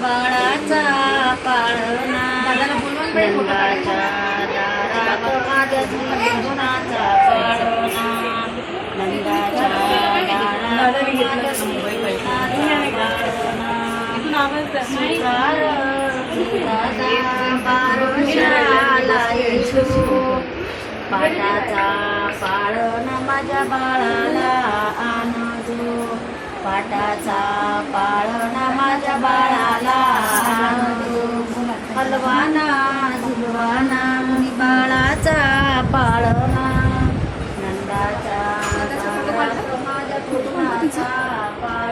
बाळाचा पाळणा नंदाच्या दारात माझ्या गुणाचा पाळणा नंदाच्या दारात माझ्या स्वीकार दादा बारशाला येतो पाटाचा पाळणा माझ्या बाळाला आणजो पाटाचा पाळणा माझ्या बाळाला आणजो हलवाना झुलवाना मुनी बाळाचा पाळणा नंदाच्या माझ्या कुटुंबाचा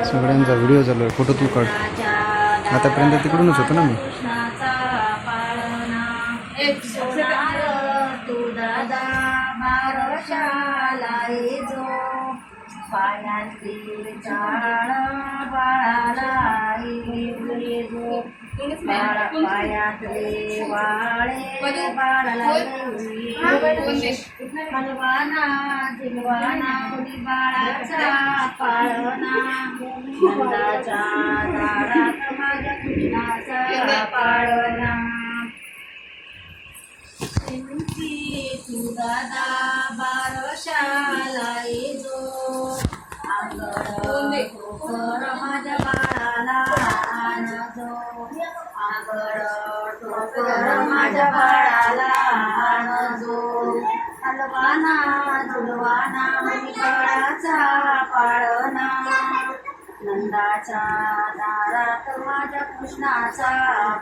सगळ्यांचा व्हिडिओ चालू आहे, फोटो तू काढ. आतापर्यंत तिकडूनच होतो ना मी. तू दादा बारशाला येजो पायातली चाळ बाळाला येजो पायातले वाळे बाळाला हलवाना झुलवाना मुली बाळाचा पाळणा नंदाच्या दारात माझ्या कृष्णाचा पाळणा तू दादा बारशाला येजो आंगड ठोकर माझ्या बाळाला आणजो आंगड ठोकर माझ्या बाळाला आणजो हलवाना झुलवाना मुली बाळाचा पाळणा नंदाच्या दारात माझ्या कृष्णाचा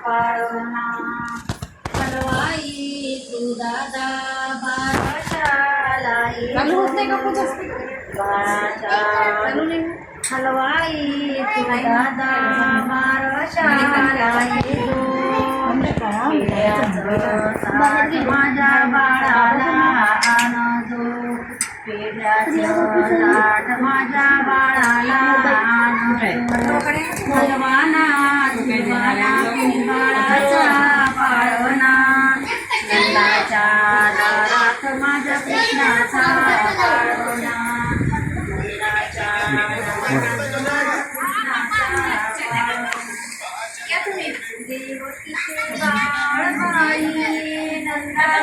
पाळणा हलवाई तू दादा बारशाला येजो बाळाच्या हलवाई तू दादा बारशाला येजो माझ्या बाळाला आणजो पेढ्याचं ताट माझ्या बाळाला आणजो हलवाना झुलवाना बाळाचा पाळणा नंदाच्या दारात माझ्या कृष्णाचा पाळणा नंदाच्या देवकीचे बाळबाई नंदा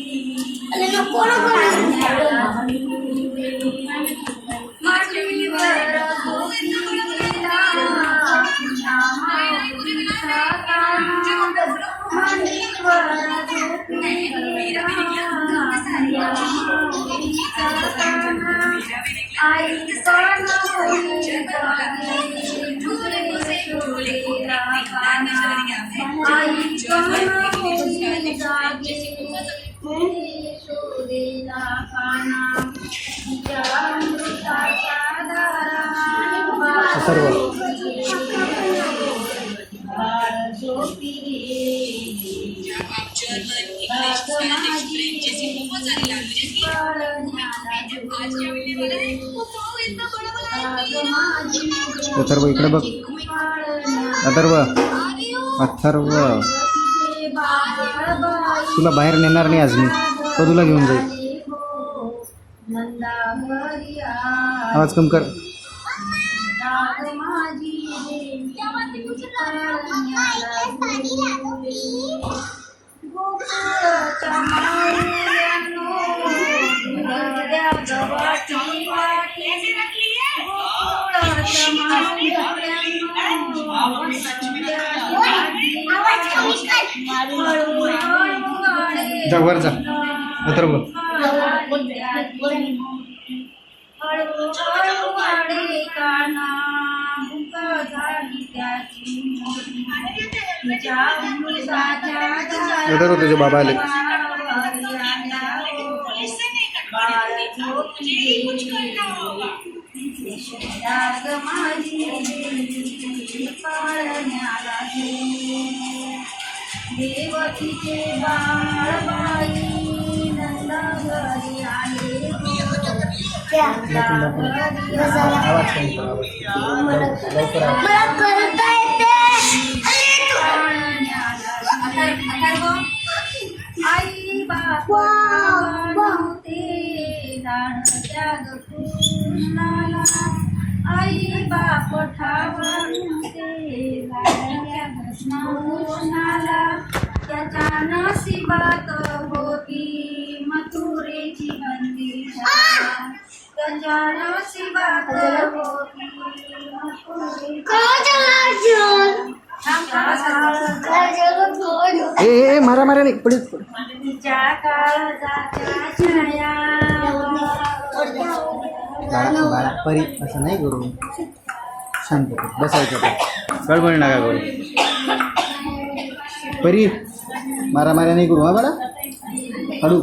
घरी आली अथर्व इकडे बघ. अथर्व अथर्व तुला बाहेर नेणार नाही आज मी, तो तुला घेऊन जाईल. आवाज कम कर. जा वर जा अथर्व. अथर्व तुझे बाबा आले. देवकीचे बाळबाई नंदा घरी आले आवाज नव्हते लाड त्याग कृष्णाला आई बाप ठावा नव्हते लाड त्याग कृष्णाला त्याच्या नशिबात होती मथुरेची बंदी त्याच्या नशिबात होती ए मारा मारा नाही पडीत पड. तिच्या काळजाच्या छाया बाळा परी असं नाही करू, शांत बसायचं. गडबड नका करू परी, मारा मारा नाही करू. हा बाळा हळू.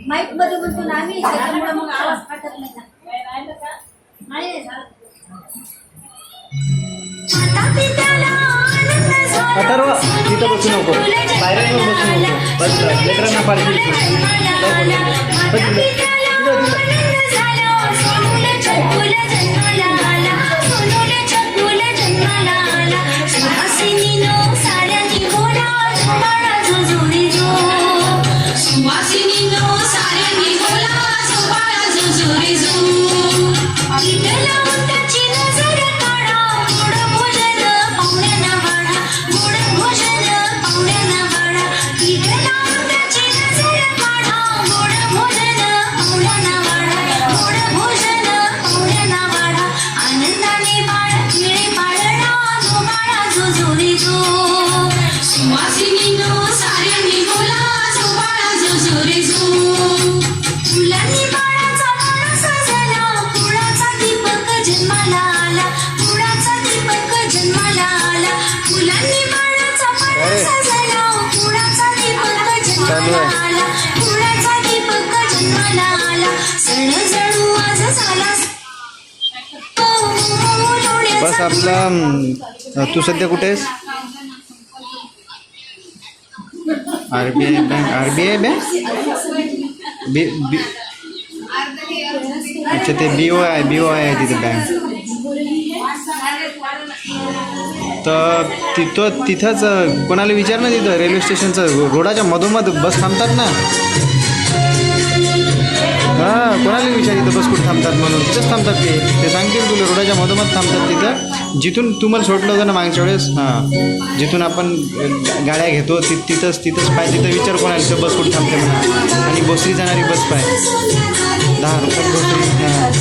माईक मध्ये बोलतो ना आम्ही, त्याच्यामुळे मग आवाज फाटत नाही ना. अथर्व तिथं बसू नको, बाहेर बसू नको. बस लेकरांना पाहिजे. बस आपला. तू सध्या कुठे आहेस? RBI bank. RBI बँक अच्छा, ते BOI आहे तिथे बँक. तर तिथंच कोणाला विचार ना, तिथं रेल्वे स्टेशनचं रोडाच्या मधोमध बस थांबतात ना. हां, कोणाला विचार इथं बस कुठं थांबतात म्हणून. तिथंच थांबतात ते सांगतील तुला. रोडाच्या मधोमध थांबतात तिथं, जिथून तुम्हाला सोडलं होतं ना मागच्या वेळेस. हां, जिथून आपण गाड्या घेतो तिथंच पाय. तिथं विचार कोणाला इथं बस कुठं थांबते म्हणा. आणि भोसरी जाणारी बस पाय, 10 रुपये भोसरी. हां,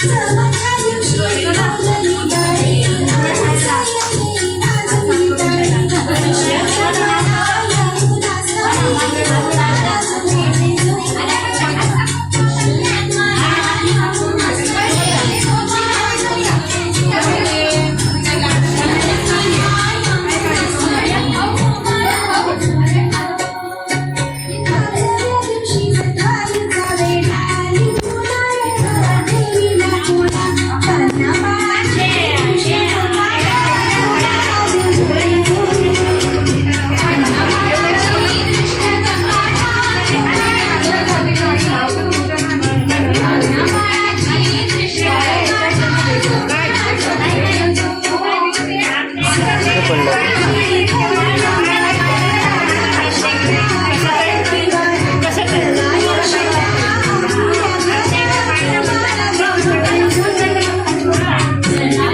आहे